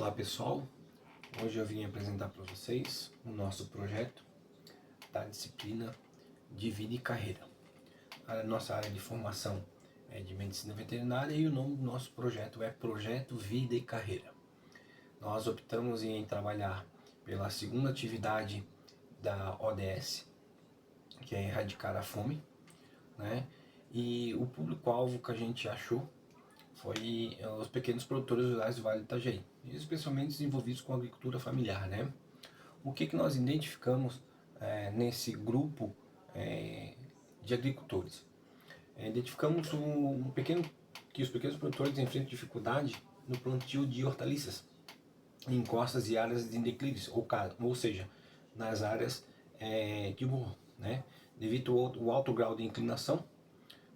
Olá pessoal, hoje eu vim apresentar para vocês o nosso projeto da disciplina de vida e carreira. A nossa área de formação é de medicina veterinária e o nome do nosso projeto é Projeto Vida e Carreira. Nós optamos em trabalhar pela segunda atividade da ODS, que é erradicar a fome, né? E o público-alvo que a gente achou foi os pequenos produtores rurais do Vale do Itajaí, especialmente desenvolvidos com agricultura familiar, né? O que nós identificamos nesse grupo de agricultores? Identificamos que os pequenos produtores enfrentam dificuldade no plantio de hortaliças em costas e áreas em declives, ou seja, nas áreas de morro, né? Devido ao alto grau de inclinação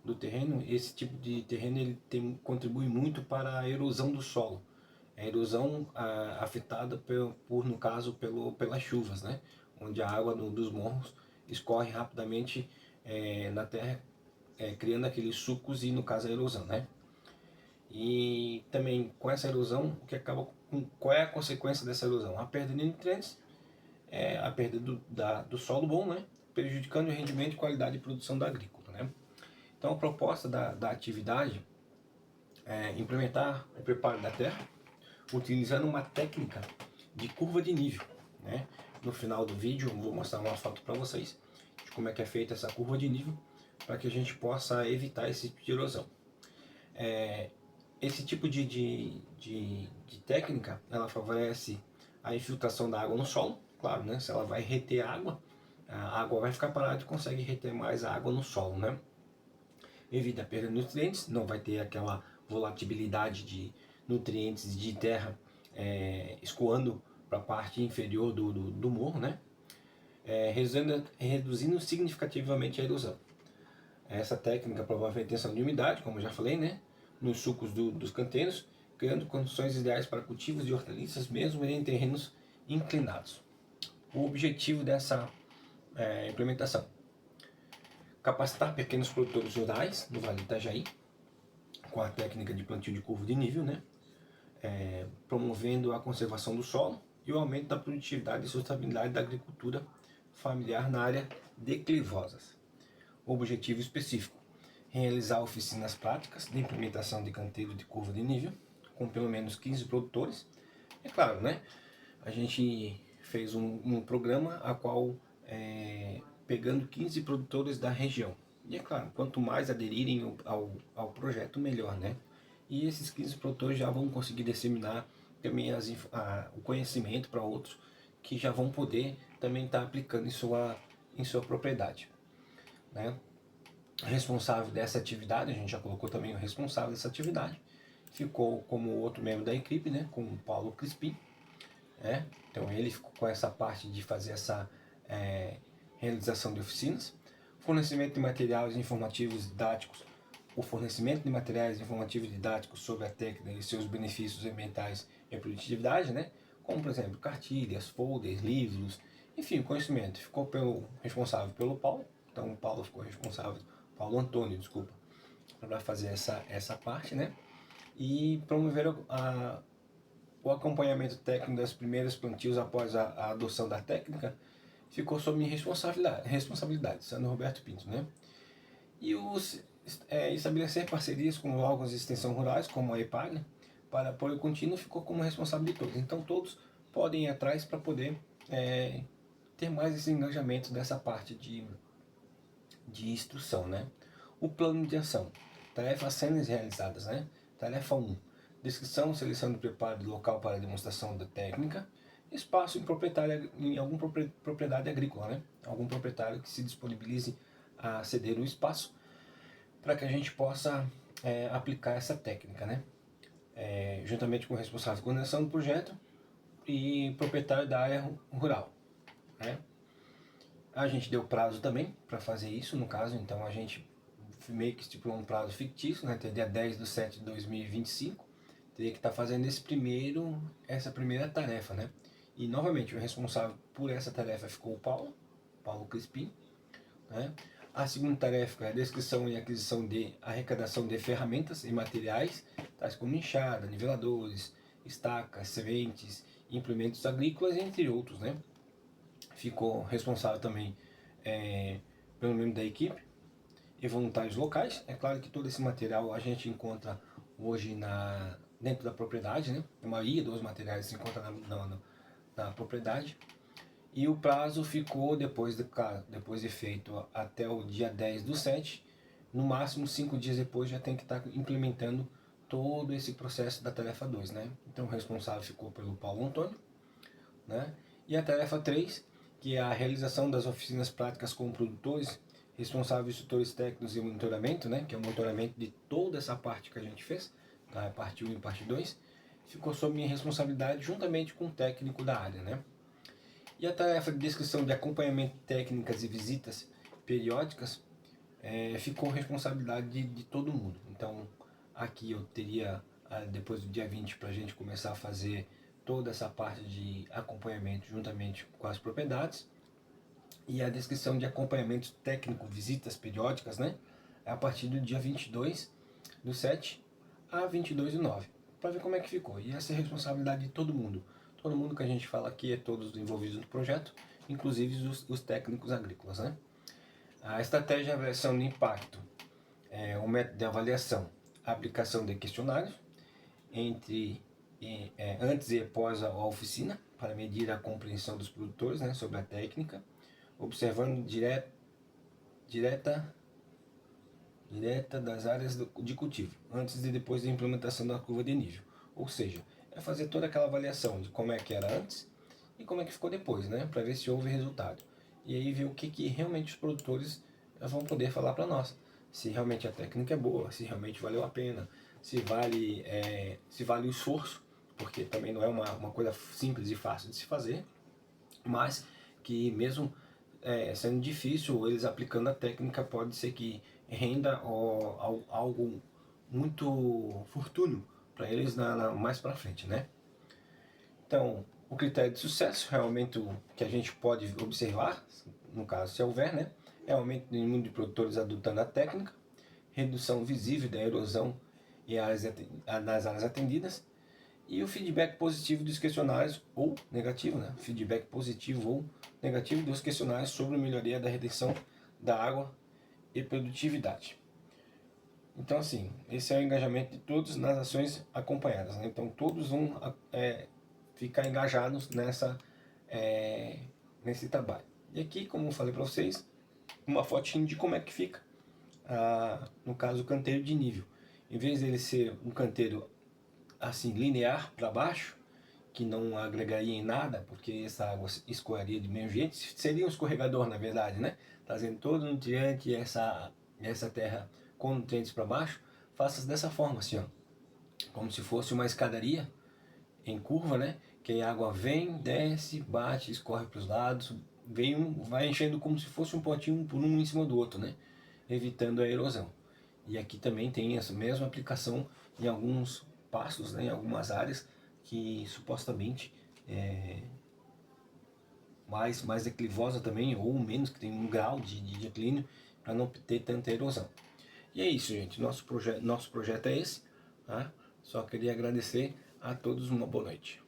do terreno, esse tipo de terreno ele contribui muito para a erosão do solo. A erosão afetada no caso, pelas chuvas, né? Onde a água dos morros escorre rapidamente na terra, criando aqueles sucos e, no caso, a erosão, né? E também com essa erosão, qual é a consequência dessa erosão? A perda de nutrientes, a perda do solo bom, né? Prejudicando o rendimento e qualidade de produção da agrícola, né? Então a proposta da atividade é implementar o preparo da terra utilizando uma técnica de curva de nível, né? No final do vídeo eu vou mostrar uma foto para vocês de como é que é feita essa curva de nível para que a gente possa evitar esse tipo de erosão. Esse tipo de técnica ela favorece a infiltração da água no solo, claro, né? Se ela vai reter água, a água vai ficar parada e consegue reter mais água no solo, né? Evita a perda de nutrientes, não vai ter aquela volatilidade de nutrientes de terra escoando para a parte inferior do morro, né? Reduzindo significativamente a erosão. Essa técnica promove a retenção de umidade, como eu já falei, né? Nos sucos dos canteiros, criando condições ideais para cultivos de hortaliças, mesmo em terrenos inclinados. O objetivo dessa implementação: capacitar pequenos produtores rurais do Vale do Itajaí com a técnica de plantio de curva de nível, né? Promovendo a conservação do solo e o aumento da produtividade e sustentabilidade da agricultura familiar na área declivosas. Objetivo específico: realizar oficinas práticas de implementação de canteiro de curva de nível com pelo menos 15 produtores. É claro, né? A gente fez um programa a qual pegando 15 produtores da região. E é claro, quanto mais aderirem ao projeto, melhor, né? E esses 15 produtores já vão conseguir disseminar também o conhecimento para outros que já vão poder também estar aplicando em sua propriedade, né? Responsável dessa atividade, a gente já colocou também o responsável dessa atividade, ficou como outro membro da equipe, né? Com o Paulo Crispim. Então ele ficou com essa parte de fazer essa realização de oficinas, fornecimento de materiais informativos didáticos, o fornecimento de materiais informativos didáticos sobre a técnica e seus benefícios ambientais e produtividade, né? Como por exemplo cartilhas, folders, livros, enfim, o conhecimento ficou responsável pelo Paulo. Então o Paulo ficou responsável, Paulo Antônio, desculpa, para fazer essa parte, né? E promover o acompanhamento técnico das primeiras plantios após a adoção da técnica ficou sob minha responsabilidade, Sandro Roberto Pinto, né? E estabelecer parcerias com órgãos de extensão rurais, como a EPAG, para apoio contínuo ficou como responsabilidade de todos. Então todos podem ir atrás para poder ter mais esse engajamento dessa parte de instrução, né? O plano de ação, tarefas sendo realizadas, né? Tarefa 1, descrição, seleção do preparo de local para a demonstração da técnica, espaço em alguma propriedade agrícola, né? Algum proprietário que se disponibilize a ceder o espaço para que a gente possa aplicar essa técnica, né? Juntamente com o responsável de coordenação do projeto e proprietário da área rural, né? A gente deu prazo também para fazer isso, no caso, então a gente meio que estipulou um prazo fictício, né? Até dia 10/7/2025, teria que estar fazendo essa primeira tarefa, né? E novamente, o responsável por essa tarefa ficou o Paulo Crispim, né? A segunda tarefa é a descrição e aquisição de arrecadação de ferramentas e materiais, tais como enxada, niveladores, estacas, sementes, implementos agrícolas, entre outros, né? Ficou responsável também pelo membro da equipe e voluntários locais. É claro que todo esse material a gente encontra hoje dentro da propriedade, né? A maioria dos materiais se encontra na propriedade. E o prazo ficou, depois de feito, até o dia 10/7, no máximo 5 dias depois já tem que estar implementando todo esse processo da tarefa 2, né? Então o responsável ficou pelo Paulo Antônio, né? E a tarefa 3, que é a realização das oficinas práticas com produtores, responsáveis, instrutores técnicos e monitoramento, né? Que é o monitoramento de toda essa parte que a gente fez, tá? Parte 1 e parte 2, ficou sob minha responsabilidade juntamente com o técnico da área, né? E a tarefa de descrição de acompanhamento de técnicas e visitas periódicas ficou responsabilidade de todo mundo. Então aqui eu teria, depois do dia 20, para a gente começar a fazer toda essa parte de acompanhamento juntamente com as propriedades. E a descrição de acompanhamento técnico, visitas periódicas, né? A partir do dia 22/7 a 22/9, para ver como é que ficou. E essa é a responsabilidade de todo mundo. Todo mundo que a gente fala aqui é todos envolvidos no projeto, inclusive os técnicos agrícolas, né? A estratégia de avaliação de impacto, o método de avaliação, a aplicação de questionários antes e após a oficina, para medir a compreensão dos produtores, né, sobre a técnica, observando direta das áreas de cultivo, antes e depois da implementação da curva de nível. Ou seja, é fazer toda aquela avaliação de como é que era antes e como é que ficou depois, né, para ver se houve resultado. E aí ver o que realmente os produtores vão poder falar para nós. Se realmente a técnica é boa, se realmente valeu a pena, se vale o esforço, porque também não é uma coisa simples e fácil de se fazer, mas que mesmo sendo difícil, eles aplicando a técnica, pode ser que renda algo muito fortuno para eles mais para frente, né? Então, o critério de sucesso, realmente o que a gente pode observar, no caso se houver, né, é o aumento do número de produtores adotando a técnica, redução visível da erosão nas áreas atendidas, e o feedback positivo dos questionários, ou negativo, né? Feedback positivo ou negativo dos questionários sobre a melhoria da retenção da água e produtividade. Então, assim, esse é o engajamento de todos nas ações acompanhadas, né? Então, todos vão ficar engajados nesse trabalho. E aqui, como eu falei para vocês, uma fotinho de como é que fica, no caso, o canteiro de nível. Em vez dele ser um canteiro assim linear para baixo, que não agregaria em nada, porque essa água escoaria de mesmo jeito, seria um escorregador na verdade, né? Trazendo todo o nutriente e essa terra com nutrientes para baixo, faça dessa forma assim, ó, como se fosse uma escadaria em curva, né? Que a água vem, desce, bate, escorre para os lados, vai enchendo como se fosse um potinho por um em cima do outro, né? Evitando a erosão. E aqui também tem essa mesma aplicação em alguns pastos, né, em algumas áreas que supostamente mais declivosa também, ou menos, que tem um grau de declínio, para não ter tanta erosão. E é isso, gente. Nosso projeto é esse. Tá? Só queria agradecer a todos, uma boa noite.